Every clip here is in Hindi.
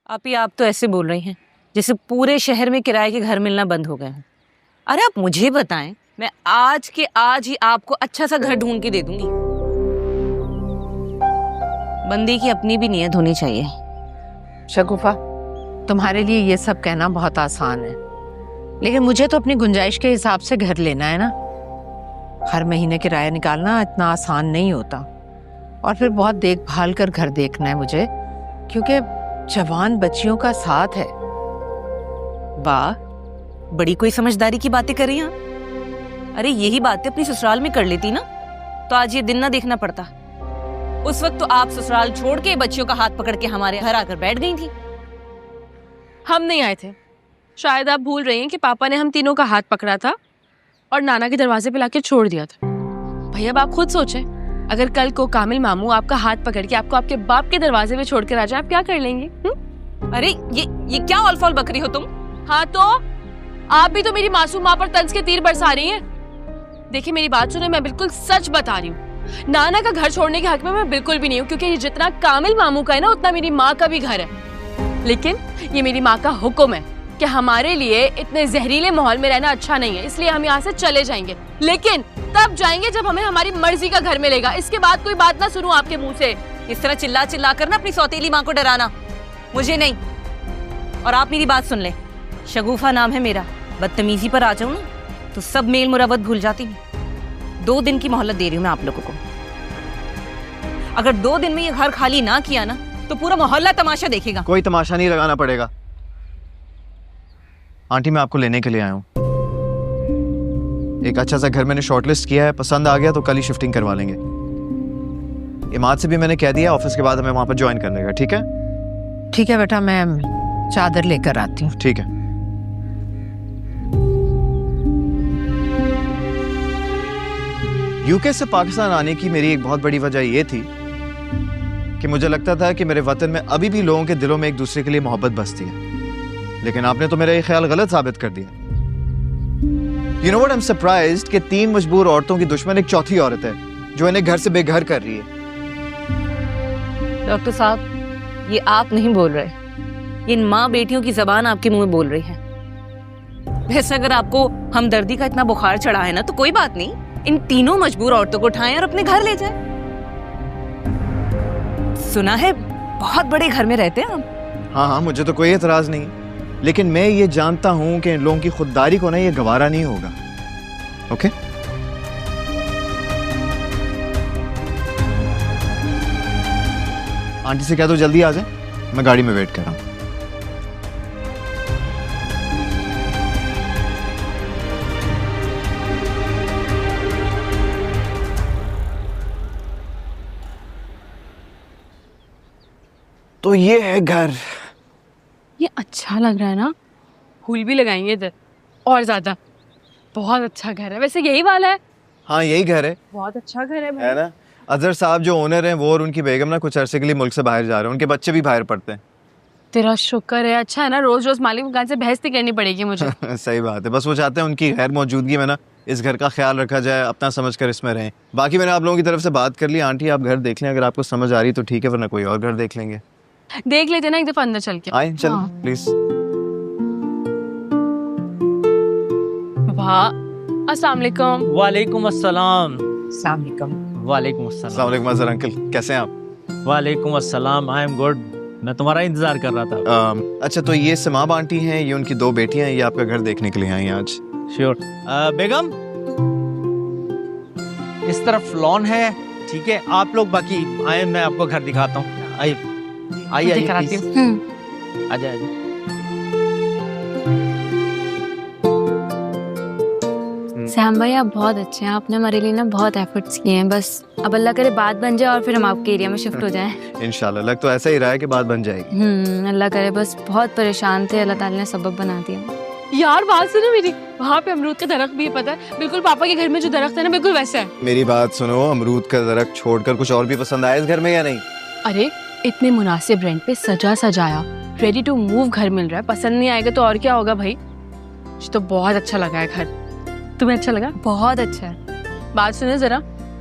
आप तो ऐसे बोल रही हैं जैसे पूरे शहर में किराए के घर मिलना बंद हो गए हैं। अरे आप मुझे बताएं, मैं आज के आज ही आपको अच्छा सा घर ढूंढ के दे दूंगी। बंदी की अपनी भी नीयत होनी चाहिए। शगुफा, तुम्हारे लिए ये सब कहना बहुत आसान है, लेकिन मुझे तो अपनी गुंजाइश के हिसाब से घर लेना है ना। हर महीने किराया निकालना इतना आसान नहीं होता, और फिर बहुत देखभाल कर घर देखना है मुझे, क्योंकि जवान बच्चियों का साथ है। वाह, बड़ी कोई समझदारी की बातें कर रही हैं। अरे यही बातें अपनी ससुराल में कर लेती ना तो आज ये दिन ना देखना पड़ता। उस वक्त तो आप ससुराल छोड़ के बच्चियों का हाथ पकड़ के हमारे घर आकर बैठ गई थी। हम नहीं आए थे। शायद आप भूल रही हैं कि पापा ने हम तीनों का हाथ पकड़ा था और नाना के दरवाजे पे लाके छोड़ दिया था। भैया अब आप खुद सोचें, अगर कल को कामिल मामू आपका हाथ पकड़ के आपको आपके बाप के दरवाजे पे छोड़ कर आ जाए, आप क्या कर लेंगे? अरे ये क्या औल-फौल बक रही हो तुम? हाँ तो आप भी तो मेरी मासूम माँ पर तंज के तीर बरसा रही हैं। देखिए मेरी बात सुने, मैं बिल्कुल सच बता रही हूँ। नाना का घर छोड़ने के हक में मैं बिल्कुल भी नहीं हूँ, क्योंकि ये जितना कामिल मामू का है ना, उतना मेरी माँ का भी घर है। लेकिन ये मेरी माँ का हुक्म है कि हमारे लिए इतने जहरीले माहौल में रहना अच्छा नहीं है, इसलिए हम यहाँ से चले जाएंगे। लेकिन तब जाएंगे जब हमें हमारी मर्जी का घर मिलेगा। इसके बाद कोई बात ना सुनूं आपके मुंह से। इस तरह चिल्ला चिल्ला कर ना अपनी सौतेली माँ को डराना मुझे नहीं। और आप मेरी बात सुन ले, शगुफा नाम है मेरा। बदतमीजी पर आ जाऊं ना तो सब मेल मुरवत भूल जाती हूँ। 2 दिन की मोहलत दे रही हूँ मैं आप लोगों को। अगर 2 दिन में ये घर खाली ना किया ना तो पूरा मोहल्ला तमाशा देखेगा। कोई तमाशा नहीं लगाना पड़ेगा आंटी, मैं आपको लेने के लिए आया हूँ। एक अच्छा सा घर मैंने शॉर्टलिस्ट किया है, पसंद आ गया तो कल ही शिफ्टिंग करवा लेंगे। इमाद से भी मैंने कह दिया ऑफिस के बाद हमें वहां पर ज्वाइन करने का। ठीक है? ठीक है बेटा, मैं चादर लेकर आती हूँ। ठीक है। यूके से पाकिस्तान आने की मेरी एक बहुत बड़ी वजह यह थी कि मुझे लगता था कि मेरे वतन में अभी भी लोगों के दिलों में एक दूसरे के लिए मोहब्बत बसती है, लेकिन आपने तो मेरा ये ख्याल गलत साबित कर दिया। You know what? I'm surprised कि 3 मजबूर औरतों की दुश्मन एक चौथी औरत है जो इन्हें घर से बेघर कर रही है। डॉक्टर साहब, ये आप नहीं बोल रहे, इन माँ बेटियों की जबान आपके मुंह में बोल रही है। वैसे अगर आपको हमदर्दी का इतना बुखार चढ़ा है ना तो कोई बात नहीं, इन तीनों मजबूर औरतों को उठाएं और अपने घर ले जाएं। सुना है बहुत बड़े घर में रहते हैं आप। हाँ, मुझे तो कोई एतराज नहीं, लेकिन मैं ये जानता हूं कि इन लोगों की खुददारी को ना ये गवारा नहीं होगा। ओके? आंटी से कह दो जल्दी आ जाए, मैं गाड़ी में वेट कर रहा हूं। तो ये है घर। ये अच्छा लग रहा है ना? फूल भी लगाएंगे इधर और ज्यादा। बहुत अच्छा घर है। वैसे यही वाला है? हाँ, यही घर है। बहुत अच्छा घर है है ना? अजहर साहब जो ओनर हैं वो और उनकी बेगम ना कुछ अरसे के लिए मुल्क से बाहर जा रहे हैं, उनके बच्चे भी बाहर पढ़ते हैं। तेरा शुक्र है। अच्छा है ना, रोज रोज मालिक दुकान से बहस नहीं करनी पड़ेगी मुझे। सही बात है, बस वो चाहते हैं उनकी गैर मौजूदगी में ना इस घर का ख्याल रखा जाए, अपना समझकर इसमें रहें। बाकी मैंने आप लोगों की तरफ से बात कर ली। आंटी आप घर देख लें, अगर आपको समझ आ रही तो ठीक है, वरना कोई और घर देख लेंगे। देख लेते ना एक दफा अंदर चल के। आए चल प्लीज। वाह, अस्सलाम वालेकुम। वालेकुम अस्सलाम। अस्सलाम वालेकुम। वालेकुम अस्सलाम। अस्सलाम वालेकुम अजहर अंकल, कैसे हैं आप? वालेकुम अस्सलाम। I am good. मैं तुम्हारा इंतजार कर रहा था। अच्छा, तो ये समाब आंटी हैं, ये उनकी 2 बेटियां हैं, ये आपका घर देखने के लिए आई हैं आज। श्योर। बेगम, इस तरफ लॉन है, ठीक है? आप लोग बाकी आए, मैं आपको घर दिखाता हूँ। आइए आइए आइए, आजा आजा। सैम भाई आप बहुत अच्छे हैं, आपने हमारे लिए ना बहुत एफर्ट्स किए हैं। बस अब अल्लाह करे बात बन जाए और फिर हम आपके एरिया में शिफ्ट हो जाएं। इंशाल्लाह, लग तो ऐसा ही रहा है कि बात बन जाएगी। अल्लाह करे, बस बहुत परेशान थे, अल्लाह ताला ने सबब बना दिया। यार बात सुनो मेरी, वहाँ पे अमरूद का दरख्त भी है, पता है? बिल्कुल पापा के घर में जो दरख्त है ना, बिल्कुल वैसा है। मेरी बात सुनो, अमरूद का दरख्त छोड़कर कुछ और भी पसंद आया इस घर में या नहीं? अरे इतने मुनासिब रेंट पे सजा सजाया, रेडी टू मूव घर मिल रहा है। पसंद नहीं आएगा तो और क्या होगा भाई? मुझे तो बहुत अच्छा लगा है घर। तुम्हें अच्छा लगा? बहुत अच्छा है। बात सुनो जरा,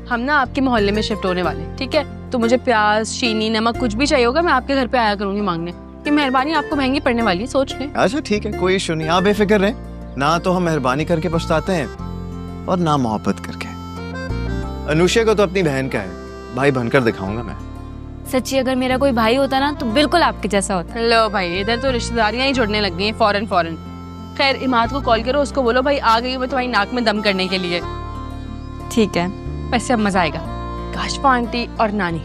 हम ना आपके मोहल्ले में शिफ्ट होने वाले, ठीक है? तो मुझे प्याज, चीनी, नमक कुछ भी चाहिए होगा, मैं आपके घर पे आया करूंगी मांगने। ये मेहरबानी आपको महंगी पड़ने वाली है, सोच लें। अच्छा ठीक है, कोई इशू नहीं, आप बेफिक्र रहें। ना तो हम मेहरबानी करके पछताते हैं और ना मोहब्बत करके। अनुष्या को तो अपनी बहन का है, भाई बनकर दिखाऊंगा मैं। सच्ची अगर मेरा कोई भाई होता ना तो बिल्कुल आपके जैसा होता। लो भाई, इधर तो रिश्तेदारियां ही जुड़ने लग गई हैं फौरन। खैर इमाद को कॉल करो, उसको बोलो भाई आ गई हूं मैं तुम्हारी नाक में दम करने के लिए। ठीक है। वैसे अब मजा आएगा। काशफा आंटी और नानी,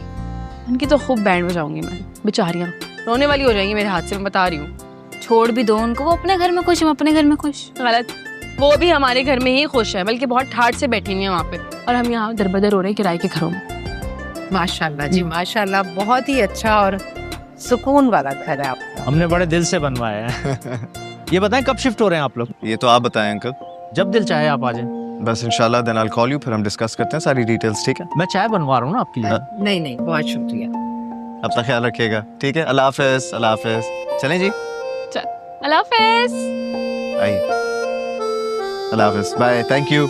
उनकी तो खूब बैंड बजाऊंगी मैं। बेचारियां रोने वाली हो जाएंगी मेरे हाथ से, मैं बता रही हूँ। छोड़ भी दो उनको, वो अपने घर में खुश, हम अपने घर में खुश। गलत, वो भी हमारे घर में ही खुश है, बल्कि बहुत ठाट से बैठी हुई है वहाँ पे, और हम यहाँ दरबदर हो रहे हैं किराए के घरों में। माशाल्लाह जी माशाल्लाह, बहुत ही अच्छा और सुकून वाला घर है आपका। हमने बड़े दिल से बनवाया है। ये बताएं कब शिफ्ट हो रहे हैं आप लोग? ये तो आप बताएं अंकल। जब दिल चाहे आप आ जाएं। बस इंशाल्लाह then I will call you, फिर हम डिस्कस करते हैं सारी डिटेल्स, ठीक है? मैं चाय बनवा रहा हूँ ना आपके लिए। नहीं बहुत शुक्रिया। अपना ख्याल रखिएगा, ठीक है? अल्लाह हाफिज। अल्लाह हाफिज। चलें जी, चल अल्लाह हाफिज। आइए। अल्लाह हाफिज, bye, thank you.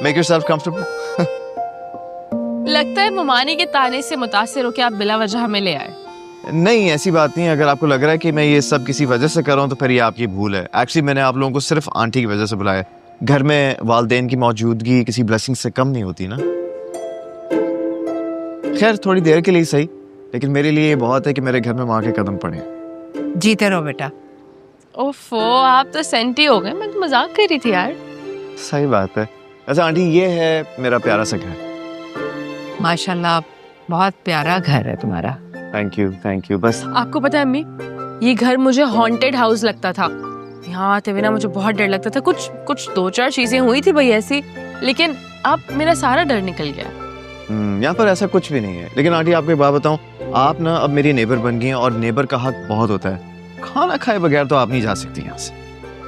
Make yourself comfortable. लगता है ममानी के ताने से मुतासिर होकर आप बिला वजह हमें ले आए। नहीं, ऐसी बात नहीं है। अगर आपको लग रहा है कि मैं ये सब किसी वजह से कर रहा हूँ तो फिर ये आपकी भूल है। एक्चुअली मैंने आप लोगों को सिर्फ आंटी की वजह से बुलाया। घर में वालिदैन की मौजूदगी किसी ब्लेसिंग से कम नहीं होती ना। खैर थोड़ी देर के लिए सही, लेकिन मेरे लिए ये बहुत है कि मेरे घर में माँ के कदम पड़े। जीते रहो बेटा। ओफो, आप तो सेंटी हो गए, मैं तो मजाक कर रही थी यार। सही बात है। अच्छा आंटी, ये है मेरा प्यारा सा घर। माशाल्लाह बहुत प्यारा घर है तुम्हारा। Thank you. बस आपको पता है अम्मी, ये घर मुझे हॉन्टेड हाउस लगता था। यहाँ आते हुए ना मुझे बहुत डर लगता था। कुछ 2-4 चीजें हुई थी भाई ऐसी, लेकिन अब मेरा सारा डर निकल गया। यहाँ पर ऐसा कुछ भी नहीं है। लेकिन आंटी आपको एक बात बताऊं, आप ना अब मेरी नेबर बन गई हैं और नेबर का हक बहुत होता है। खाना खाए बगैर तो आप नहीं जा सकती यहाँ से।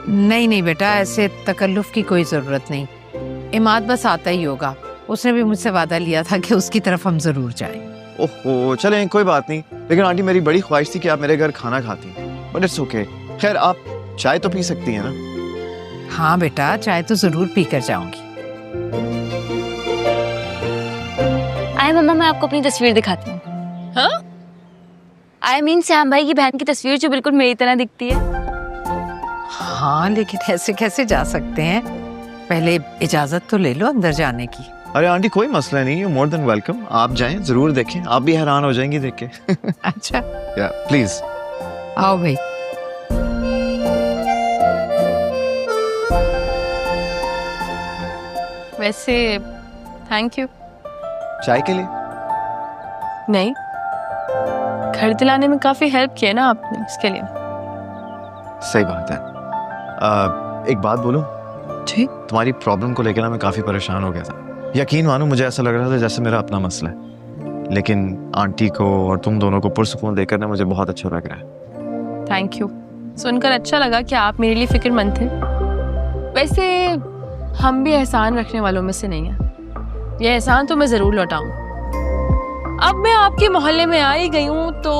नहीं बेटा, ऐसे तकल्लुफ की कोई जरूरत नहीं। इमाद बस आता ही होगा, उसने भी मुझसे वादा लिया था कि उसकी तरफ हम जरूर जाएं। ओहो चलें, कोई बात नहीं। लेकिन आंटी मेरी बड़ी ख्वाहिश थी कि आप मेरे घर खाना खाती, बट इट्स ओके। खैर आप चाय तो पी सकती हैं ना? हाँ बेटा, चाय तो जरूर पी कर जाऊंगी। आए मम्मा, मैं आपको अपनी तस्वीर दिखाती हूँ। हाँ? आई मीन श्याम भाई की बहन की तस्वीर जो बिल्कुल मेरी तरह दिखती है। हाँ लेकिन ऐसे कैसे जा सकते हैं? पहले इजाजत तो ले लो अंदर जाने की। अरे आंटी कोई मसला नहीं, यू मोर देन वेलकम। आप जाएं, जरूर देखें, आप भी हैरान हो जाएंगी देख के। अच्छा या प्लीज आओ भाई। वैसे थैंक यू। चाय के लिए? नहीं, घर दिलाने में काफी हेल्प किया ना आपने, इसके लिए। सही बात है। एक बात बोलूं? ठीक। तुम्हारी प्रॉब्लम को लेकर ना मैं काफी परेशान हो गया था। यकीन मानो मुझे ऐसा लग रहा था जैसे मेरा अपना मसला है, लेकिन आंटी को और तुम दोनों को पुरसुकून देकर ना मुझे बहुत अच्छा लग रहा है। थैंक यू, सुनकर अच्छा लगा कि आप मेरे लिए फिक्रमंद थे। वैसे हम भी एहसान रखने वालों में से नहीं हैं। ये एहसान तो मैं जरूर लौटाऊं। अब मैं आपके मोहल्ले में आ ही गई हूँ तो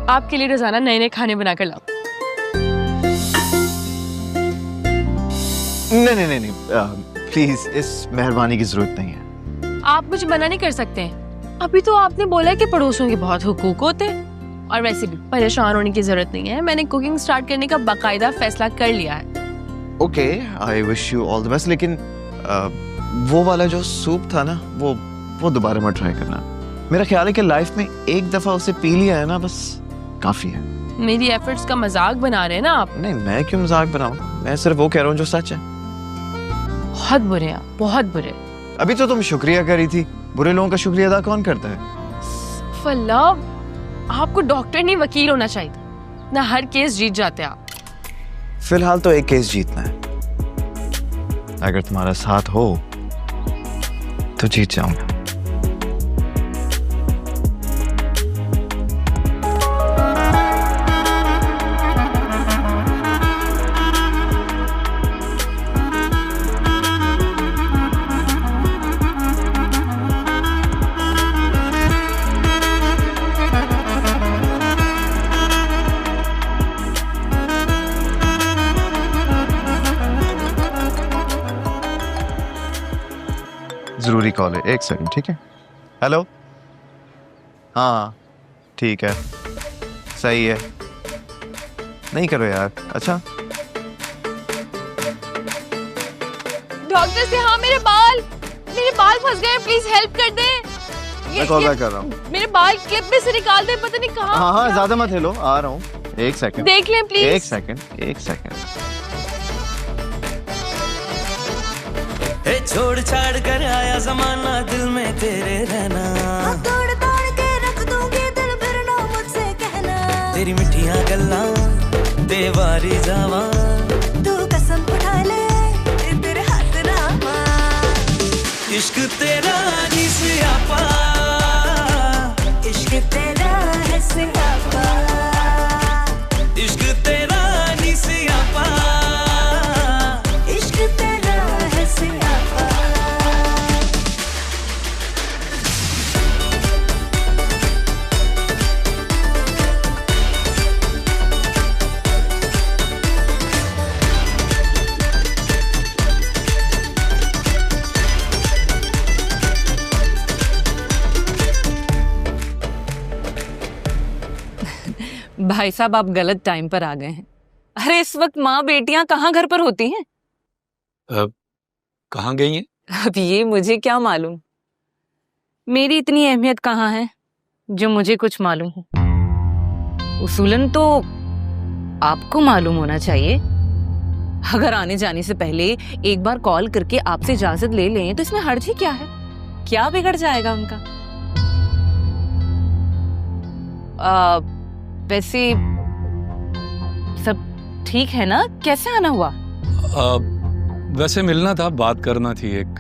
आपके लिए रोजाना नए नए खाने बनाकर लाऊं। नहीं प्लीज, इस मेहरबानी की जरूरत नहीं है। आप मुझे मना नहीं कर सकते हैं। अभी तो आपने बोला कि पड़ोसियों के बहुत हुकूक होते हैं, और वैसे भी परेशान होने की जरूरत नहीं है। मैंने कुकिंग स्टार्ट करने का बाकायदा फैसला कर लिया है। Okay, I wish you all the best. लेकिन वो वाला जो सूप था ना, वो दोबारा मत ट्राई करना। मेरा ख्याल है कि लाइफ में एक दफा उसे पी लिया है ना, बस काफी है। मेरी एफर्ट्स का मजाक बना रहे हैं ना आप। नहीं, मैं क्यों मजाक बनाऊं? मैं सिर्फ वो कह रहा हूँ जो सच है। बहुत बुरे हैं, बहुत बुरे। अभी तो तुम शुक्रिया करी थी। बुरे लोगों का शुक्रिया अदा कौन करता है? फल्लाह, आपको डॉक्टर नहीं वकील होना चाहिए ना, हर केस जीत जाते आप। फिलहाल तो एक केस जीतना है। अगर तुम्हारा साथ हो तो जीत जाऊंगा। जरूरी कॉल है, एक सेकंड, ठीक है? हेलो, हाँ ठीक है, सही है, नहीं करो यार। अच्छा डॉक्टर से, हाँ मेरे बाल फंस गए, प्लीज हेल्प कर दे। मैं कॉल बैक कर रहा हूँ। मेरे बाल क्लिप में से निकाल दे, पता नहीं कहाँ। हाँ हाँ, ज्यादा मत हिलो, आ रहा हूँ, एक सेकंड देख लें प्लीज। एक सेकंड। छोड़ छाड़ कर आया जमाना, दिल में तेरे रहना, तोड़ तोड़ के रख दूंगी दिल, फिर ना मुझसे कहना, तेरी मिठियां गल्ला देवारी जावा, तू कसम उठा ले तेरे हाथ रामा, इश्क तेरा नहीं सियापा, इश्क तेरा है सियापा, इश्क तेरा नहीं सियापा, इश्क तेरा है सियापा। भाई साहब, आप गलत टाइम पर आ गए हैं। अरे इस वक्त माँ बेटियां कहाँ घर पर होती हैं? कहाँ गई हैं? अब ये मुझे क्या मालूम, मेरी इतनी अहमियत कहाँ है जो मुझे कुछ मालूम हो। उसूलन तो आपको मालूम होना चाहिए। अगर आने जाने से पहले एक बार कॉल करके आपसे इजाजत ले लें तो इसमें हर्ज ही क्या है? क्या बिगड़ जाएगा उनका? वैसे सब ठीक है ना? कैसे आना हुआ? वैसे मिलना था, बात करना थी एक।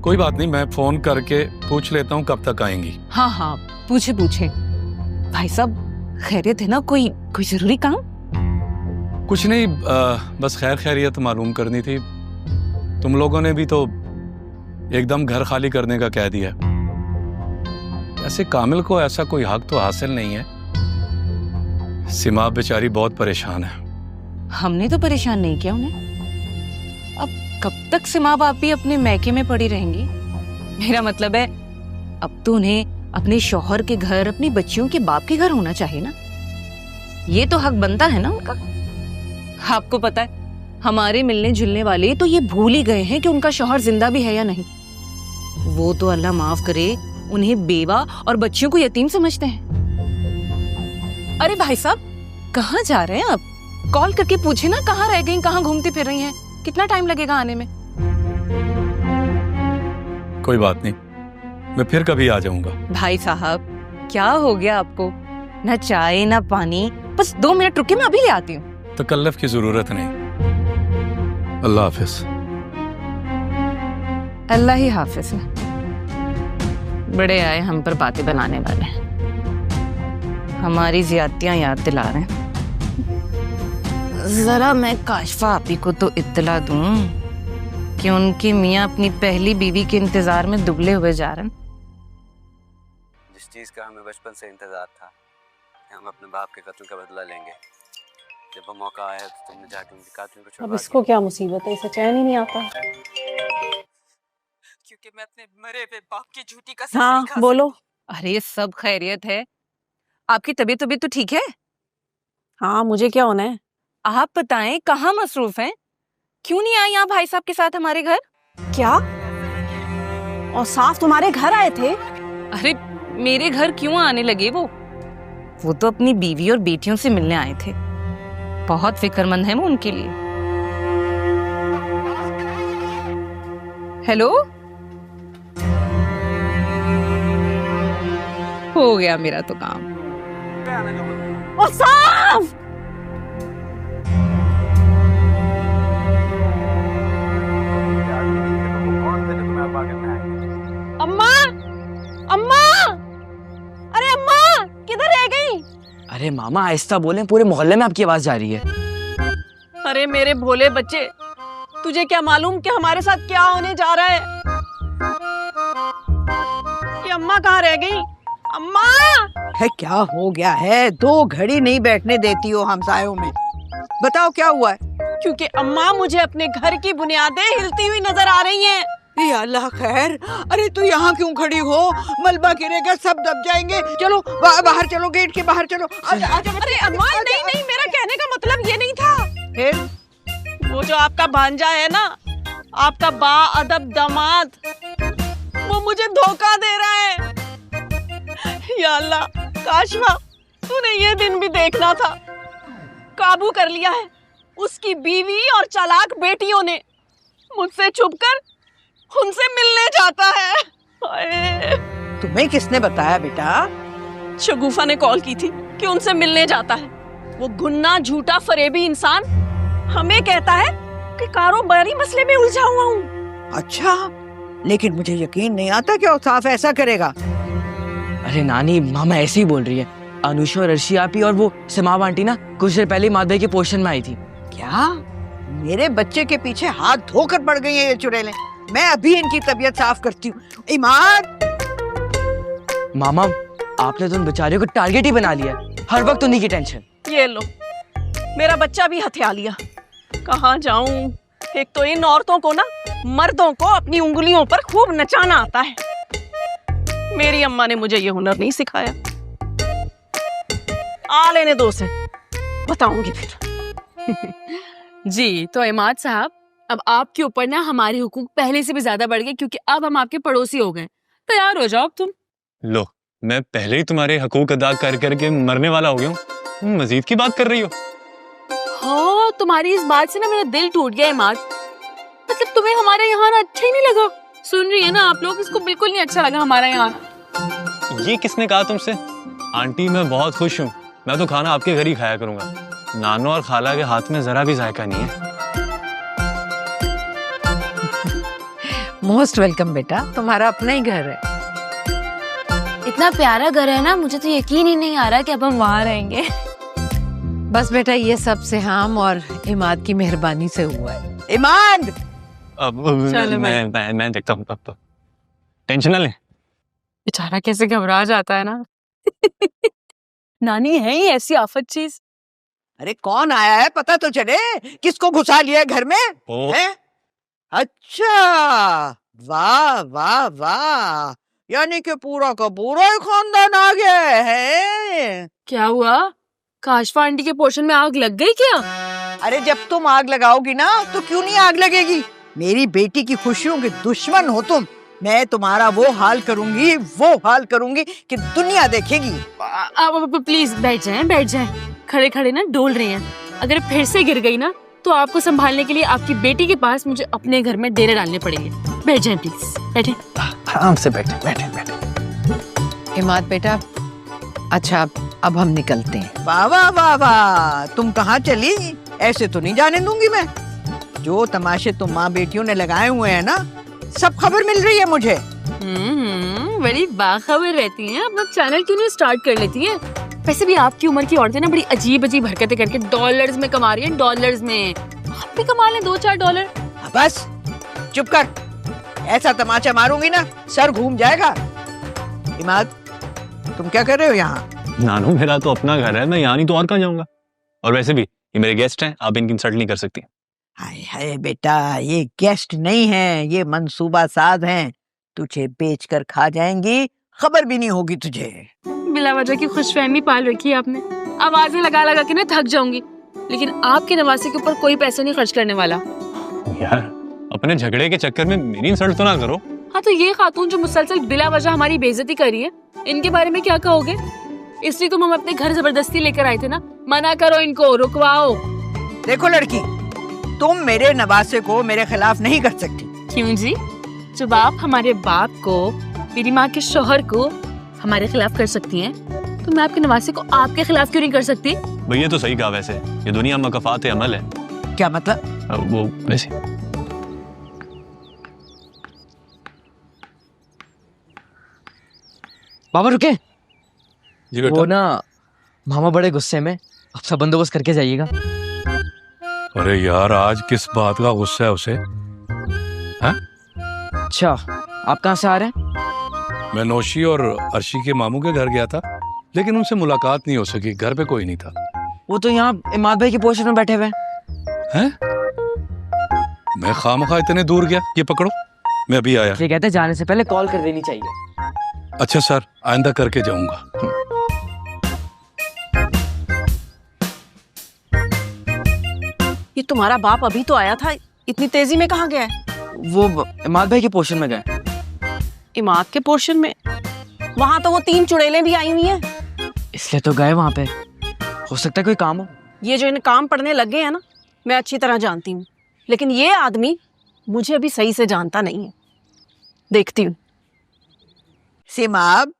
कोई बात नहीं, मैं फोन करके पूछ लेता हूँ कब तक आएंगी। हाँ हाँ, पूछे भाई साहब, खैरियत है ना? कोई जरूरी काम? कुछ नहीं, बस खैरियत मालूम करनी थी। तुम लोगों ने भी तो एकदम घर खाली करने का कह दिया। ऐसे कामिल को ऐसा कोई हक तो हासिल नहीं है। सिमा बेचारी बहुत परेशान है। हमने तो परेशान नहीं किया उन्हें। अब कब तक सिमा भाभी अपने मैके में पड़ी रहेंगी? मेरा मतलब है, अब तो उन्हें अपने शौहर के घर, अपनी बच्चियों के बाप के घर होना चाहिए ना। ये तो हक बनता है ना उनका। आपको पता है, हमारे मिलने जुलने वाले तो ये भूल ही गए हैं कि उनका शौहर जिंदा भी है या नहीं। वो तो अल्लाह माफ करे, उन्हें बेवा और बच्चियों को यतीम समझते हैं। अरे भाई साहब, कहाँ जा रहे हैं आप? कॉल करके पूछे ना, कहाँ रह गई, कहाँ घूमती फिर रही हैं? कितना टाइम लगेगा आने में? कोई बात नहीं, मैं फिर कभी आ जाऊंगा। भाई साहब, क्या हो गया आपको? ना चाय ना पानी, बस 2 मिनट रुके, मैं अभी ले आती हूँ। तकल्लुफ की जरूरत नहीं। अल्लाह हाफिज। अल्लाह ही हाफिज है। बड़े आए हम पर बातें बनाने वाले, हमारी ज्यादतियां याद दिला रहे हैं। जरा मैं काशफा आपी को तो इत्तला दूं कि उनके मियाँ अपनी पहली बीवी के इंतजार में दुबले हुए जा रहे हैं। जिस चीज का हमें बचपन से इंतजार था कि हम अपने बाप के कत्ल का बदला लेंगे, जब वो मौका आया तो तुमने जाके उनके कातिल को छुड़वा दिया। अब इसको क्या मुसीबत है, इसे चैन ही नहीं आता। क्योंकि मैं अपने मरे हुए बाप की झूठी कसम हाँ नहीं खा बोलो। अरे सब खैरियत है। आपकी तबीयत तो ठीक है? हाँ, मुझे क्या होना है? आप बताएं, कहाँ मसरूफ हैं? क्यों नहीं आई आप भाई साहब के साथ हमारे घर? क्या? और साफ तुम्हारे घर आए थे? अरे मेरे घर क्यों आने लगे? वो तो अपनी बीवी और बेटियों से मिलने आए थे। बहुत फिक्रमंद है वो उनके लिए। हेलो, हो गया मेरा तो काम। ओ साफ! अम्मा! अम्मा! अरे अम्मा! किधर रह गई? अरे मामा आहिस्ता बोलें, पूरे मोहल्ले में आपकी आवाज जा रही है। अरे मेरे भोले बच्चे, तुझे क्या मालूम कि हमारे साथ क्या होने जा रहा है? ये अम्मा कहाँ रह गई? अम्मा! है क्या हो गया है? 2 घड़ी नहीं बैठने देती हो हमसायों में। बताओ क्या हुआ है? क्योंकि अम्मा, मुझे अपने घर की बुनियादें हिलती हुई नजर आ रही हैं। या अल्लाह खैर। अरे तू यहाँ क्यों खड़ी हो? मलबा गिरेगा, सब दब जाएंगे। चलो बाहर चलो, गेट के बाहर चलो। अरे अम्मा नहीं नहीं, मेरा कहने का मतलब ये नहीं था। फिर वो जो आपका भांजा है ना, आपका बा अदब दामाद, वो मुझे धोखा दे रहा है। या अल्लाह, काशवा तूने ये दिन भी देखना था। काबू कर लिया है उसकी बीवी और चालाक बेटियों ने। मुझसे छुपकर उनसे मिलने जाता है। तुम्हें किसने बताया बेटा? शगुफा ने कॉल की थी कि उनसे मिलने जाता है। वो गुन्ना झूठा फरेबी इंसान हमें कहता है कि कारोबारी मसले में उलझा हुआ हूँ। अच्छा, लेकिन मुझे यकीन नहीं आता कि औसाफ ऐसा करेगा। अरे नानी, मामा ऐसे ही बोल रही है। अनुषा और अर्शी आपी और वो सिमाव आंटी ना कुछ देर पहले माधव के पोषण में आई थी। क्या? मेरे बच्चे के पीछे हाथ धोकर पड़ गई है ये चुड़ैलें। मैं अभी इनकी तबीयत साफ करती हूँ। इमाद! मामा, आपने तो उन बेचारियों को टारगेट ही बना लिया। हर वक्त उन्हीं की टेंशन। ये लो, मेरा बच्चा भी हथिया लिया। कहाँ जाऊं? एक तो इन औरतों को ना मर्दों को अपनी उंगलियों पर खूब नचाना आता है। मेरी अम्मा ने मुझे ये हुनर नहीं सिखाया। आ लेने दो से, बताऊंगी फिर। जी तो इमाद साहब, अब आपके ऊपर ना हमारे हुकूक पहले से भी ज्यादा बढ़ गए, क्योंकि अब हम आपके पड़ोसी हो गए। तैयार हो जाओ तुम। लो, मैं पहले ही तुम्हारे हकूक अदा कर करके मरने वाला हो गया हूँ, तुम मजीद की बात कर रही हो। हाँ, तुम्हारी इस बात से ना मेरा दिल टूट गया इमाद। मतलब तुम्हें हमारे यहाँ ना अच्छा ही नहीं लगा? सुन रही है ना आप लोग, इसको बिल्कुल नहीं अच्छा लगा हमारा यहाँ। ये किसने कहा तुमसे? आंटी, मैं बहुत खुश हूँ। मैं तो खाना आपके घर ही खाया करूंगा। नानो और खाला के हाथ में जरा भी जायका नहीं है। मोस्ट वेलकम बेटा, तुम्हारा अपना ही घर है। इतना प्यारा घर है ना, मुझे तो यकीन ही नहीं आ रहा कि अब हम वहाँ रहेंगे। बस बेटा, ये सब से हम और इमाद की मेहरबानी से हुआ है। इमाद! अब मैं देखता हूँ। अब टेंशन ना ले। बेचारा कैसे घबरा जाता है ना। नानी है ही ऐसी आफत चीज। अरे कौन आया है पता तो चले। किसको घुसा लिया है घर में? है? अच्छा, वाह वाह वाह, यानी कि पूरा का पूरा ही खानदान आ गया है। क्या हुआ? काशफा आंटी के पोर्शन में आग लग गई क्या? अरे जब तुम आग लगाओगी ना तो क्यों नहीं आग लगेगी। मेरी बेटी की खुशियों के दुश्मन हो तुम। मैं तुम्हारा वो हाल करूंगी कि दुनिया देखेगी। प्लीज बैठ जाएं। खड़े खड़े ना डोल रहे हैं। अगर फिर से गिर गई ना तो आपको संभालने के लिए आपकी बेटी के पास मुझे अपने घर में डेरे डालने पड़ेंगे। बैठ जाएं प्लीज, बैठे। आराम से बैठे। इमाद बेटा, अच्छा अब हम निकलते हैं। वाह वाह वाह वाह, तुम कहाँ चली? ऐसे तो नहीं जाने दूंगी मैं। जो तमाशे तुम माँ बेटियों ने लगाए हुए हैं ना, सब खबर मिल रही है मुझे। बड़ी बाखबर रहती हैं। अपना चैनल क्यों नहीं स्टार्ट कर लेती हैं? वैसे भी आपकी उम्र की औरतें ना बड़ी अजीब अजीब हरकतें करके डॉलर्स में कमा रही हैं। डॉलर्स में आप भी कमा लें 2-4 डॉलर। बस चुप कर, ऐसा तमाचा मारूंगी ना सर घूम जाएगा। इमाद, तुम क्या कर रहे हो यहाँ? नानू, मेरा तो अपना घर है, मैं यहाँ नहीं तो और कहाँ जाऊंगा। और वैसे भी ये मेरे गेस्ट हैं, आप इनकी इंसल्ट नहीं कर सकती। हाय हाय बेटा, ये गेस्ट नहीं है, ये मंसूबा साज हैं। तुझे बेचकर खा जाएंगी, खबर भी नहीं होगी तुझे। बिला वजह की खुशफहमी पाल रखी है आपने। आवाजें लगा लगा के ना थक जाऊंगी, लेकिन आपके नवासे के ऊपर कोई पैसा नहीं खर्च करने वाला। यार, अपने झगड़े के चक्कर में मेरी इंसल्ट तो ना करो। हाँ, तो ये खातून जो मुसलसल बिला वजह हमारी बेइज्जती कर रही है, इनके बारे में क्या कहोगे? इसलिए तुम हम अपने घर जबरदस्ती लेकर आए थे ना। मना करो इनको, रुकवाओ। देखो लड़की, तुम मेरे नवासे को मेरे खिलाफ नहीं कर सकती। क्यों जी? जब आप हमारे बाप को, मेरी माँ के शोहर को हमारे खिलाफ कर सकती हैं, तो मैं आपके नवासे को आपके खिलाफ क्यों नहीं कर सकती? भैया तो सही कहा। वैसे ये दुनिया मकफात अमल है। क्या मतलब? वो वैसे बाबा रुके। जी बेटा। वो ना मामा बड़े गुस्से में, आप सब बंदोबस्त करके जाइएगा। अरे यार, आज किस बात का गुस्सा है उसे? हैं? अच्छा, आप कहाँ से आ रहे हैं? मैं नौशी और अर्शी के मामू के घर गया था, लेकिन उनसे मुलाकात नहीं हो सकी। घर पे कोई नहीं था। वो तो यहाँ इमाद भाई के पोर्शन में बैठे हुए हैं? मैं खामखा इतने दूर गया। ये पकड़ो, मैं अभी आया। ये कहते जाने से पहले कॉल कर देनी चाहिए। अच्छा सर, आइंदा करके जाऊंगा। ये तुम्हारा बाप अभी तो आया था, इतनी तेजी में कहाँ गया है? वो इमाद भाई के पोर्शन में गए। इमाद के पोर्शन में? वहां तो वो 3 चुड़ैलें भी आई हुई हैं। इसलिए तो गए वहां पे। हो सकता है कोई काम हो। ये जो इन्हें काम पड़ने लग गए हैं ना, मैं अच्छी तरह जानती हूँ, लेकिन ये आदमी मुझे अभी सही से जानता नहीं है। देखती हूँ। सीमाब,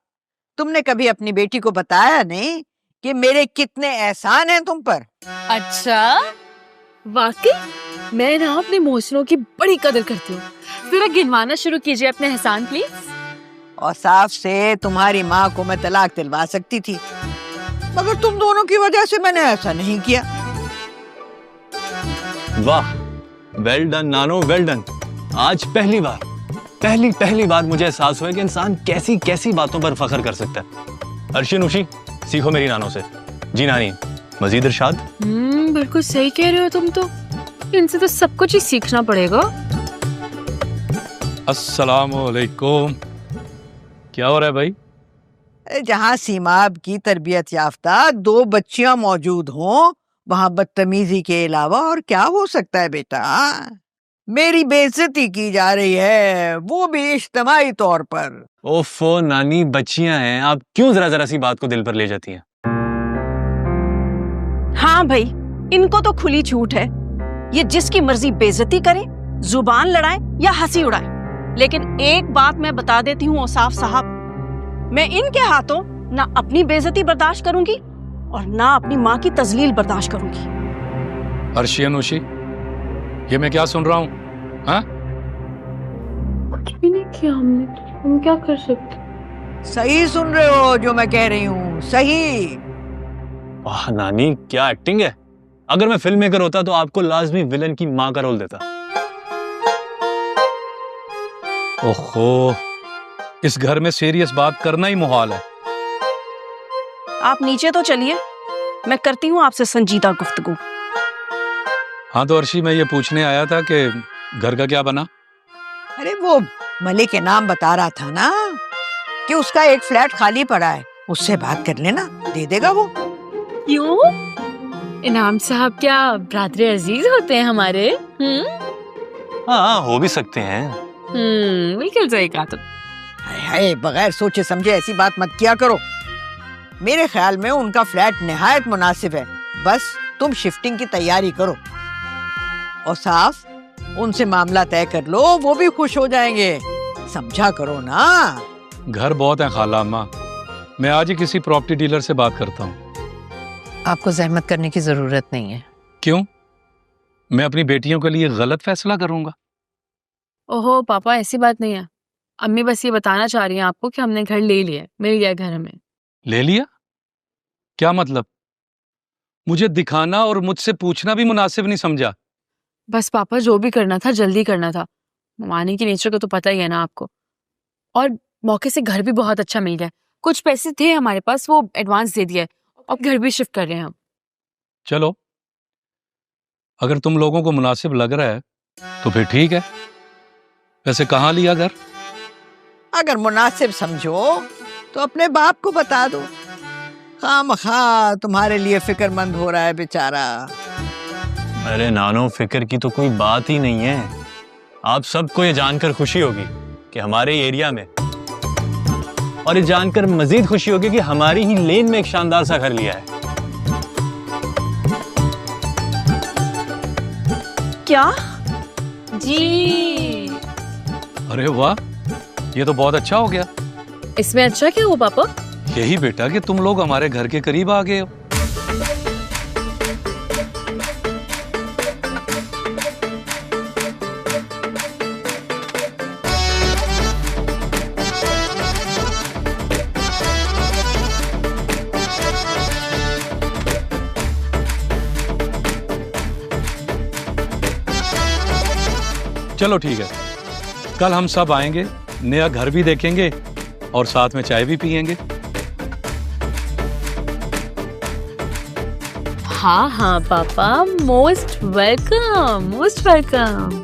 तुमने कभी अपनी बेटी को बताया नहीं कि मेरे कितने एहसान हैं तुम पर? अच्छा, वाकई मैं ना अपने मोहसिनों की बड़ी कदर करती हूँ। जरा गिनवाना शुरू कीजिए अपने एहसान प्लीज। और साफ से तुम्हारी माँ को मैं तलाक दिलवा सकती थी, मगर तुम दोनों की वजह से मैंने ऐसा नहीं किया। वाह, वेल डन नानो, वेल डन। आज पहली बार मुझे एहसास हुआ कि इंसान कैसी कैसी बातों पर फख्र कर सकता है। अर्शी नुशी, सीखो मेरी नानों से। जी नानी, मजीद इरशाद। बिल्कुल सही कह रहे हो तुम तो। इनसे तो सब कुछ ही सीखना पड़ेगा। अस्सलामुअलैकुम। क्या हो रहा है भाई? जहाँ सीमाब की तरबियत याफ्ता 2 बच्चियां मौजूद हों, वहाँ बदतमीजी के अलावा और क्या हो सकता है बेटा? मेरी बेइज्जती की जा रही है, वो भी इज्तिमाई तौर पर। ओफो नानी, बच्चियां हैं, आप क्यों जरा सी बात को दिल पर ले जाती हैं? हाँ भाई, इनको तो खुली छूट है। ये जिसकी मर्जी बेइज्जती करे, जुबान लड़ाए या हंसी उड़ाए, लेकिन एक बात मैं बता देती हूँ औसाफ साहब, मैं इनके हाथों ना अपनी बेइज्जती बर्दाश्त करूंगी और ना अपनी माँ की तजलील बर्दाश्त करूंगी। अर्शी अनुशी, ये मैं क्या सुन रहा हूँ? हाँ? कुछ भी नहीं किया हमने तो, हम क्या कर सकते? सही सुन रहे हो जो मैं कह रही हूँ, सही। वाह नानी, क्या एक्टिंग है। अगर मैं फिल्म मेकर होता तो आपको लाजमी विलन की माँ का रोल देता। ओहो, इस घर में सीरियस बात करना ही मुहाल है। आप नीचे तो चलिए, मैं करती हूँ आपसे संजीदा गुफ्तगू। हाँ तो अर्शी, मैं ये पूछने आया था कि घर का क्या बना? अरे वो मलिक के नाम बता रहा था ना कि उसका एक फ्लैट खाली पड़ा है, उससे बात कर लेना, दे देगा वो। क्यों? इनाम साहब क्या ब्रादरे अजीज होते हैं हमारे? हाँ, हो भी सकते हैं। बिल्कुल सही कहा तुम। हाय, बगैर सोचे समझे ऐसी बात मत किया करो। मेरे ख्याल में उनका फ्लैट निहायत मुनासिब है, बस तुम शिफ्टिंग की तैयारी करो और साफ उनसे मामला तय कर लो, वो भी खुश हो जाएंगे। समझा करो ना। घर बहुत है खाला अम्मा, मैं आज ही किसी प्रॉपर्टी डीलर से बात करता हूँ। आपको जहमत करने की जरूरत नहीं है। क्यों? मैं अपनी बेटियों के लिए गलत फैसला करूंगा? ओहो पापा, ऐसी बात नहीं है। अम्मी बस ये बताना चाह रही हैं आपको कि हमने घर ले लिया, मिल गया घर हमें। ले लिया? क्या मतलब? मुझे दिखाना और मुझसे पूछना भी मुनासिब नहीं समझा? बस पापा, जो भी करना था जल्दी करना था। ममानी की नेचर का तो पता ही है ना आपको। और मौके से घर भी बहुत अच्छा मिल गया। कुछ पैसे थे हमारे पास, वो एडवांस दे दिया, अब घर भी शिफ्ट कर रहे हैं हम। चलो, अगर तुम लोगों को मुनासिब लग रहा है तो फिर ठीक है। वैसे कहाँ लिया घर? अगर मुनासिब समझो तो अपने बाप को बता दो। खामखा तुम्हारे लिए फिक्रमंद हो रहा है बेचारा। अरे नानो, फिक्र की तो कोई बात ही नहीं है। आप सबको ये जानकर खुशी होगी कि हमारे एरिया में, और ये जानकर मजीद खुशी होगी कि हमारी ही लेन में एक शानदार सा घर लिया है। क्या? जी। अरे वाह, ये तो बहुत अच्छा हो गया। इसमें अच्छा क्या हुआ पापा? यही बेटा कि तुम लोग हमारे घर के करीब आ गए हो। चलो ठीक है, कल हम सब आएंगे, नया घर भी देखेंगे और साथ में चाय भी पियेंगे। हाँ हाँ पापा, मोस्ट वेलकम, मोस्ट वेलकम।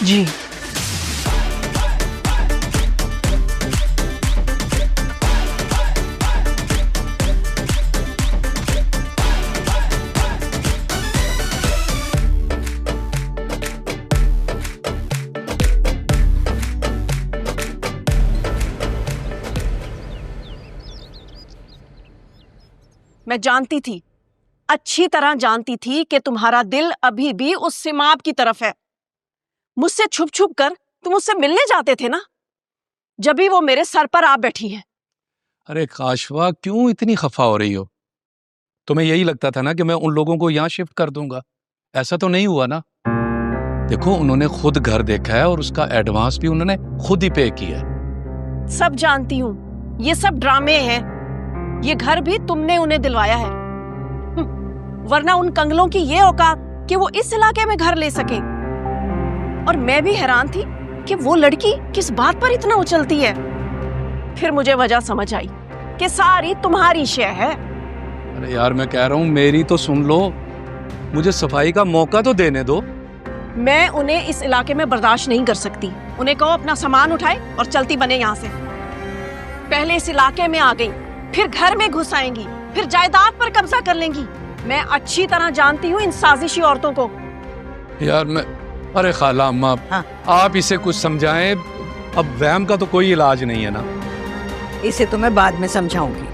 जी। मैं जानती थी, अच्छी तरह जानती थी कि तुम्हारा दिल अभी भी उस सिमाब की तरफ है। मुझसे छुप छुप कर तुम उससे मिलने जाते थे ना, जब भी वो मेरे सर पर आ बैठी है। अरे काशवा, क्यों इतनी खफा हो रही हो? तुम्हें यही लगता था ना कि मैं उन लोगों को यहाँ शिफ्ट कर दूंगा? ऐसा तो नहीं हुआ ना। देखो, उन्होंने खुद घर देखा है और उसका एडवांस भी उन्होंने खुद ही पे किया है। सब जानती हूँ, ये सब ड्रामे हैं। ये घर भी तुमने उन्हें दिलवाया है, वरना उन कंगलों की ये औकात कि वो इस इलाके में घर ले सके। और मैं भी हैरान थी कि वो लड़की किस बात पर इतना उछलती है। फिर मुझे वजह समझ आई कि सारी तुम्हारी शय है। अरे यार, मैं कह रहा हूँ मेरी तो सुन लो, मुझे सफाई का मौका तो देने दो। मैं उन्हें इस इलाके में बर्दाश्त नहीं कर सकती। उन्हें कहो अपना सामान उठाए और चलती बने यहाँ से। पहले इस इलाके में आ गई, फिर घर में घुस आएंगी, फिर जायदाद पर कब्जा कर लेंगी। मैं अच्छी तरह जानती हूँ इन साजिशी औरतों को। यार मैं, अरे खाला अम्मा, हाँ। आप इसे कुछ समझाएं। अब वहम का तो कोई इलाज नहीं है ना। इसे तो मैं बाद में समझाऊंगी,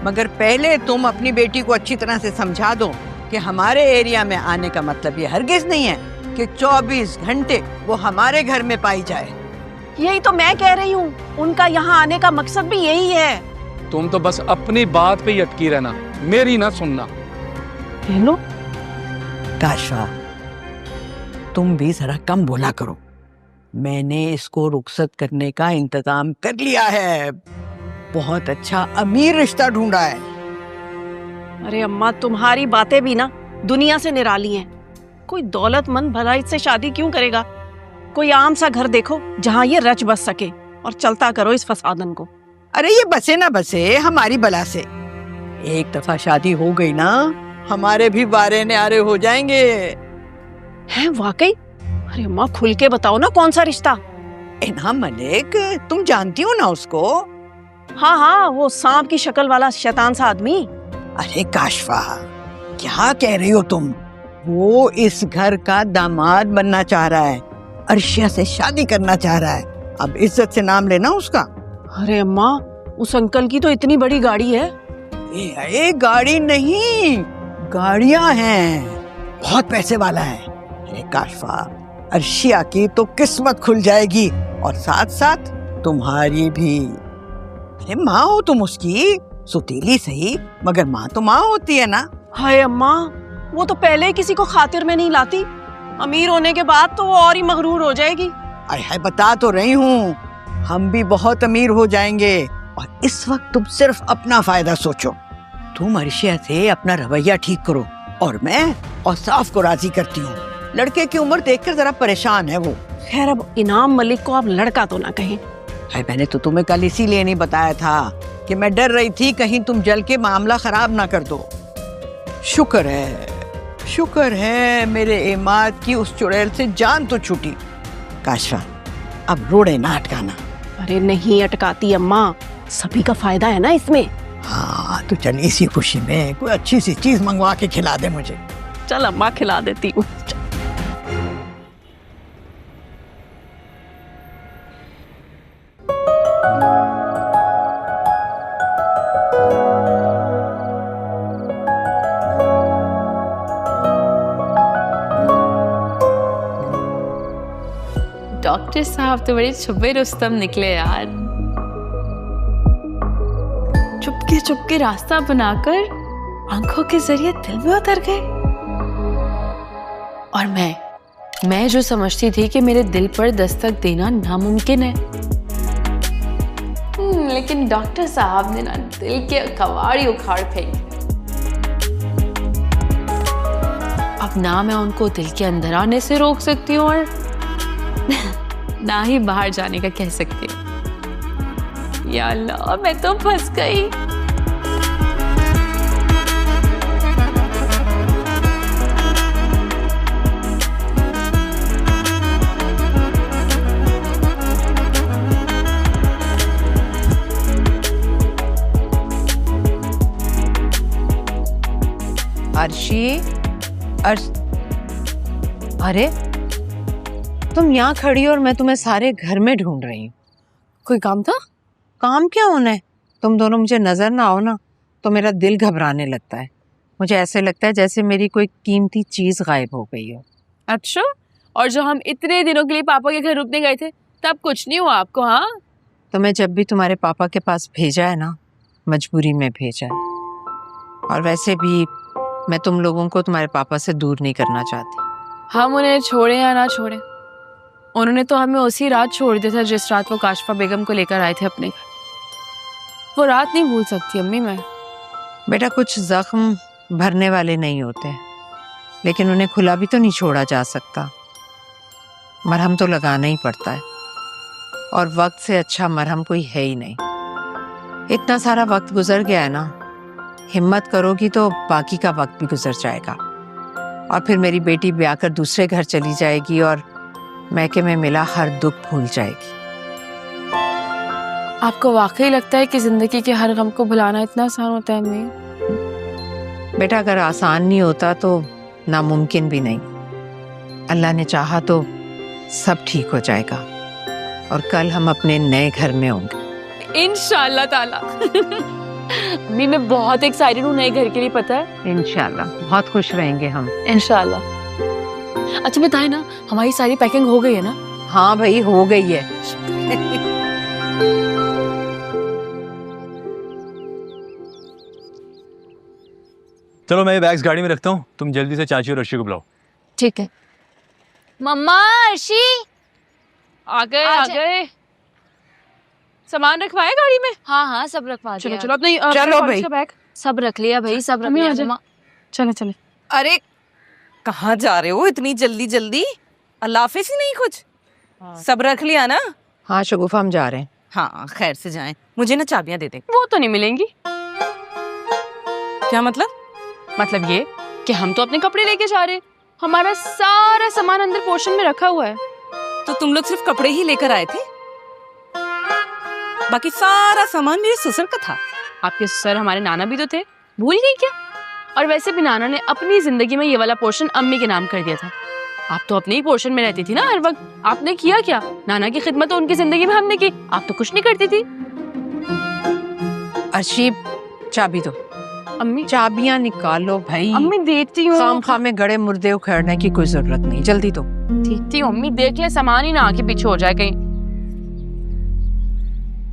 मगर पहले तुम अपनी बेटी को अच्छी तरह से समझा दो कि हमारे एरिया में आने का मतलब ये हरगिज नहीं है कि 24 घंटे वो हमारे घर में पाई जाए। यही तो मैं कह रही हूँ, उनका यहाँ आने का मकसद भी यही है। तुम तो बस अपनी बात पे ही अटकी रहना, मेरी ना सुनना। हेलो काशवा, तुम भी जरा कम बोला करो। मैंने इसको रुखसत करने का इंतजाम कर लिया है। बहुत अच्छा अमीर रिश्ता ढूंढा है। अरे अम्मा, तुम्हारी बातें भी ना दुनिया से निराली हैं। कोई दौलतमंद भला इससे शादी क्यों करेगा? कोई आम सा घर देखो जहाँ ये रच बस सके, और चलता करो इस फसादन को। अरे ये बसे ना बसे हमारी बला से। एक दफा शादी हो गई ना, हमारे भी बारे न्यारे हो जाएंगे। हैं वाकई? अरे अम्मा, खुल के बताओ ना, कौन सा रिश्ता? इनाम मलिक, तुम जानती हो ना उसको? हाँ हाँ, वो सांप की शक्ल वाला शैतान सा आदमी। अरे काशवा, क्या कह रही हो तुम? वो इस घर का दामाद बनना चाह रहा है, अर्शिया से शादी करना चाह रहा है। अब इज्जत से नाम लेना उसका। अरे अम्मा, उस अंकल की तो इतनी बड़ी गाड़ी है। ये गाड़ी नहीं, गाड़ियां हैं। बहुत पैसे वाला है। अरे काशवा, अर्शिया की तो किस्मत खुल जाएगी और साथ साथ तुम्हारी भी। अरे माँ हो तुम उसकी, सुतीली सही मगर माँ तो माँ होती है ना। हाय अम्मा, वो तो पहले ही किसी को खातिर में नहीं लाती। अमीर होने के बाद तो वो और ही मगरूर हो जाएगी। अरे बता तो रही हूँ, हम भी बहुत अमीर हो जाएंगे। और इस वक्त तुम सिर्फ अपना फायदा सोचो। तुम अर्शिया से अपना रवैया ठीक करो और मैं औसाफ को राजी करती हूँ। लड़के की उम्र देखकर जरा परेशान है वो। खैर, अब इनाम मलिक को आप लड़का तो ना कहें। मैंने तो तुम्हें कल इसीलिए नहीं बताया था कि मैं डर रही थी कहीं तुम जल के मामला खराब ना कर दो। शुक्र है मेरे एमाद की उस चुड़ैल से जान तो छूटी। काशवा, अब रोड़े ना अटकाना। अरे नहीं अटकाती अम्मा, सभी का फायदा है ना इसमें। हाँ तो चल, इसी खुशी में कोई अच्छी सी चीज मंगवा के खिला दे मुझे। चल अम्मा, खिला देती हूँ। डॉक्टर साहब तो बड़े छुपे रुस्तम निकले यार। चुपके चुपके रास्ता बनाकर आंखों के जरिए दिल में उतर गए। और मैं जो समझती थी कि मेरे दिल पर दस्तक देना नामुमकिन है, लेकिन डॉक्टर साहब ने ना दिल के कवाड़ी उखाड़ फेंके। अब ना मैं उनको दिल के अंदर आने से रोक सकती हूँ और ना ही बाहर जाने का कह सकती हूँ। या अल्लाह, मैं तो फंस गई। अर्शी अरे तुम यहाँ खड़ी हो और मैं तुम्हें सारे घर में ढूंढ रही हूँ। कोई काम था? काम क्या होना है, तुम दोनों मुझे नजर ना आओ ना तो मेरा दिल घबराने लगता है। मुझे ऐसे लगता है जैसे मेरी कोई कीमती चीज गायब हो गई हो। अच्छा, और जो हम इतने दिनों के लिए पापा के घर रुकने गए थे तब कुछ नहीं हुआ आपको? हाँ, तुम्हें जब भी तुम्हारे पापा के पास भेजा है ना, मजबूरी में भेजा है। और वैसे भी मैं तुम लोगों को तुम्हारे पापा से दूर नहीं करना चाहती। हम उन्हें छोड़े या ना छोड़े, उन्होंने तो हमें उसी रात छोड़ दिया था जिस रात वो काशफा बेगम को लेकर आए थे अपने घर। वो रात नहीं भूल सकती अम्मी मैं। बेटा कुछ जख्म भरने वाले नहीं होते, लेकिन उन्हें खुला भी तो नहीं छोड़ा जा सकता। मरहम तो लगाना ही पड़ता है, और वक्त से अच्छा मरहम कोई है ही नहीं। इतना सारा वक्त गुजर गया है ना, हिम्मत करोगी तो बाकी का वक्त भी गुजर जाएगा। और फिर मेरी बेटी ब्याह कर दूसरे घर चली जाएगी और मैके में मिला हर दुख भूल जाएगी। आपको वाकई लगता है कि जिंदगी के हर गम को भुलाना इतना आसान होता है अम्मी? बेटा अगर आसान नहीं होता तो नामुमकिन भी नहीं। अल्लाह ने चाहा तो सब ठीक हो जाएगा और कल हम अपने नए घर में होंगे इंशाअल्लाह ताला। अम्मी मैं बहुत एक्साइटेड हूँ नए घर के लिए, पता है? इंशाअल्लाह बहुत खुश रहेंगे हम, इंशाअल्लाह। अच्छा बताए ना, हमारी सारी पैकिंग हो गई है ना? हाँ भाई हो गई है। चलो मैं ये बैग्स गाड़ी में रखता हूँ, तुम जल्दी से चाची और अर्शी को बुलाओ। ठीक है। मम्मा, अर्शी आ गए। सामान रखवाए गाड़ी में? हाँ हाँ सब रखवा दिया। चलो अपने चलो भाई, बैग सब रख लिया भाई, सब रख लिया मम्मा। चले। अरे कहाँ जा रहे हो इतनी जल्दी जल्दी? अल्लाह हाफिज ही नहीं कुछ? सब रख लिया ना? हाँ शगुफा हम जा रहे हैं। हाँ खैर से जाएं। मुझे ना चाबियां दे दे। वो तो नहीं मिलेंगी। क्या मतलब? मतलब ये कि हम तो अपने कपड़े लेके जा रहे हैं, हमारा सारा सामान अंदर पोर्शन में रखा हुआ है। तो तुम लोग सिर्फ कपड़े ही लेकर आए थे? बाकी सारा सामान मेरे ससुर का था। आपके ससुर हमारे नाना भी तो थे, भूल गई क्या? और वैसे भी नाना ने अपनी जिंदगी में ये वाला पोर्शन अम्मी के नाम कर दिया था। आप तो अपने ही पोर्शन में रहती थी ना हर वक्त। आपने किया क्या? नाना की खिदमत तो उनकी जिंदगी में हमने की, आप तो कुछ नहीं करती थी। अर्शी चाबी दो। अम्मी चाबियां निकालो भाई। अम्मी देखती हूँ। खामखा में गड़े मुर्दे उखेड़ने की कोई जरूरत नहीं, जल्दी दो। देखती हूँ अम्मी, देख ले सामान ही ना आके पीछे हो जाए कहीं।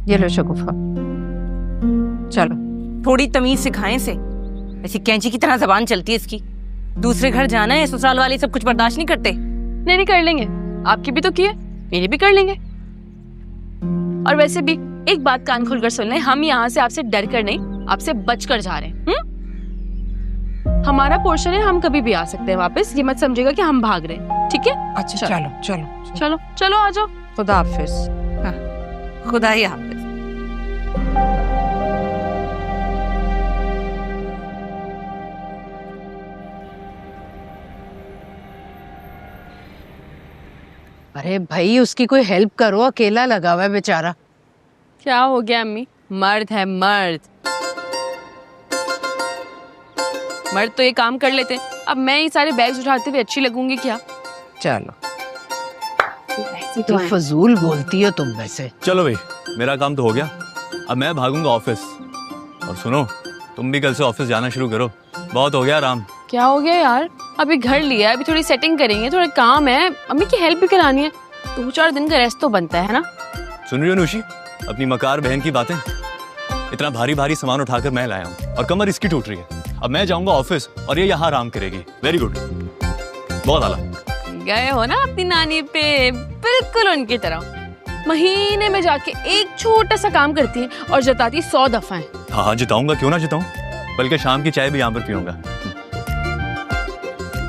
ये लो शगुफा, चलो। थोड़ी तमीज सिखाएं से, ऐसी कैंची की तरह जबान चलती है इसकी। दूसरे घर जाना है, ससुराल वाले सब कुछ बर्दाश्त नहीं करते। नहीं कर लेंगे, आपकी भी तो की है, मेरी भी कर लेंगे। और वैसे भी एक बात कान खोलकर सुन ले, हम यहाँ से आपसे डर कर नहीं, आपसे बच कर जा रहे हैं। हमारा पोर्शन है, हम कभी भी आ सकते हैं वापस। ये मत समझेगा कि हम भाग रहे हैं, ठीक है? अच्छा चलो चलो चलो आ जाओ। खुदा हाफिज। हाँ, खुदा ही हाफिज। अरे भाई उसकी कोई हेल्प करो, अकेला लगा हुआ है बेचारा। क्या हो गया अम्मी? मर्द है मर्द, मर्द तो ये काम कर लेते हैं। अब मैं ये सारे बैग्स उठाते हुए अच्छी लगूंगी क्या? चलो तो फजूल बोलती हो तुम वैसे। चलो भाई मेरा काम तो हो गया, अब मैं भागूंगा ऑफिस। और सुनो, तुम भी कल से ऑफिस जाना शुरू करो, बहुत हो गया आराम। क्या हो गया यार? अभी घर लिया है, अभी थोड़ी सेटिंग करेंगे, थोड़ा काम है, अम्मी की हेल्प भी करानी है, 2-4 दिन का रेस्ट तो बनता है ना? सुन रही हो नुशी, अपनी मकार बहन की बातें? इतना भारी भारी सामान उठाकर मैं लाया हूँ और कमर इसकी टूट रही है। अब मैं जाऊंगा ऑफिस और ये यहाँ आराम करेगी। वेरी गुड, बहुत आला। गए हो ना अपनी नानी पे, बिल्कुल उनकी तरह। महीने में जाके एक छोटा सा काम करती है और जताती 100 दफा है। हाँ जिताऊंगा, क्यों ना जिताऊं, बल्कि शाम की चाय भी यहाँ पर पीऊंगा।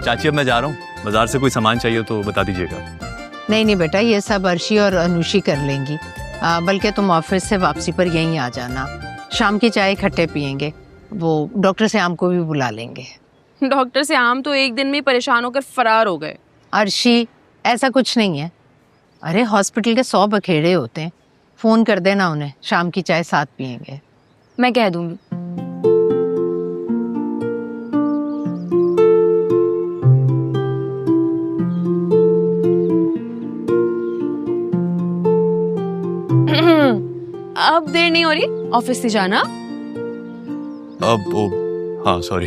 चाची अब मैं जा रहा हूँ, बाजार से कोई सामान चाहिए तो बता दीजिएगा। नहीं बेटा, ये सब अर्शी और अनुशी कर लेंगी। बल्कि तुम ऑफिस से वापसी पर यहीं आ जाना, शाम की चाय इकट्ठे पियेंगे। वो डॉक्टर से आम को भी बुला लेंगे। डॉक्टर से आम तो एक दिन में परेशान होकर फरार हो गए। अर्शी ऐसा कुछ नहीं है, अरे हॉस्पिटल के 100 बखेड़े होते हैं, फोन कर देना उन्हें, शाम की चाय साथ पियेंगे। मैं कह दूंगी। अब देर नहीं हो रही, ऑफिस नहीं जाना? अब ओ हाँ सॉरी।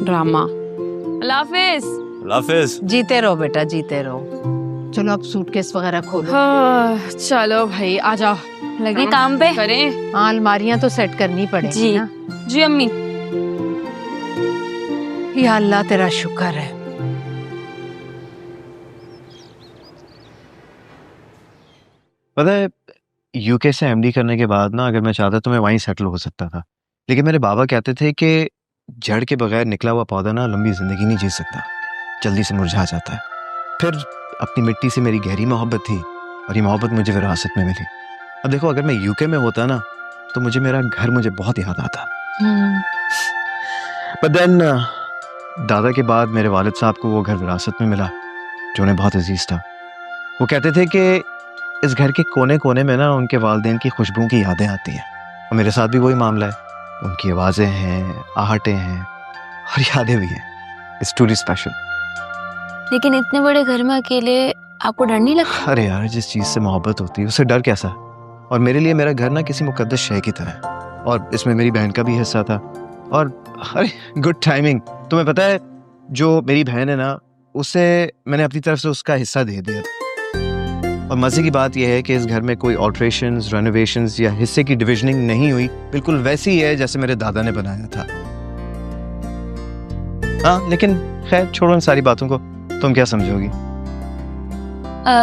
ड्रामा। अल्लाह हाफिज। हाफिज। जीते रहो बेटा, जीते रहो। चलो अब सूटकेस वगैरह खोलो। हाँ, चलो भाई आ जाओ, लगे काम पे करें। हाँ, अलमारियां तो सेट करनी पड़ेगी जी ना। जी अम्मी। या अल्लाह तेरा शुक्र है। पता है यूके से एमडी करने के बाद ना अगर मैं चाहता तो मैं वहीं सेटल हो सकता था, लेकिन मेरे बाबा कहते थे कि जड़ के बगैर निकला हुआ पौधा ना लंबी जिंदगी नहीं जी सकता, जल्दी से मुरझा जाता है। फिर अपनी मिट्टी से मेरी गहरी मोहब्बत थी और ये मोहब्बत मुझे विरासत में मिली। अब देखो अगर मैं यूके में होता ना तो मुझे मेरा घर मुझे बहुत याद आता। बट देन दादा के बाद मेरे वालिद साहब को वो घर विरासत में मिला जो उन्हें बहुत अजीज था। वो कहते थे कि इस घर के कोने कोने में ना उनके वालिदैन की खुशबू की यादें आती हैं, और मेरे साथ भी वही मामला है। उनकी आवाज़ें हैं, आहटें हैं और यादें भी हैं। It's truly special. लेकिन इतने बड़े घर में अकेले आपको डर नहीं लगता? अरे यार, जिस चीज़ से मोहब्बत होती है उससे डर कैसा? और मेरे लिए मेरा घर ना किसी मुकद्दस शय की तरह है, और इसमें मेरी बहन का भी हिस्सा था। और अरे गुड टाइमिंग, तुम्हें पता है जो मेरी बहन है ना उसे मैंने अपनी तरफ से उसका हिस्सा दे दिया। और मजे की बात यह है कि इस घर में कोई ऑल्ट्रेशंस, रेनोवेशंस या हिस्से की डिविजनिंग नहीं हुई, बिल्कुल वैसी ही है जैसे मेरे दादा ने बनाया था। हाँ, लेकिन खैर छोड़ो इन सारी बातों को, तुम क्या समझोगी?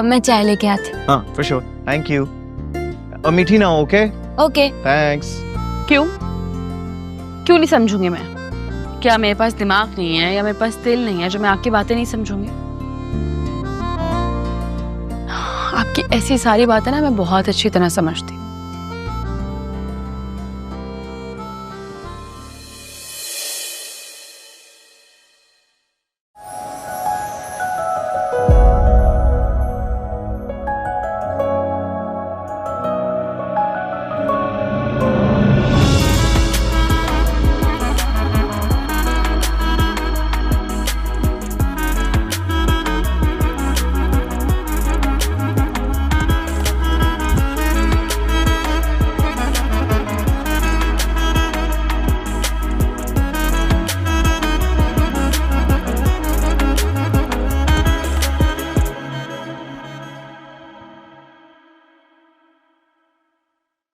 मैं चाय लेके आती। हाँ फॉर श्योर, थैंक यू। और मीठी ना हो, ओके? Okay thanks. क्यों क्यों नहीं समझूंगी मैं? क्या मेरे पास दिमाग नहीं है या मेरे पास दिल नहीं है जो मैं आपकी बातें नहीं समझूंगी? आपकी ऐसी सारी बातें ना मैं बहुत अच्छी तरह समझती हूँ।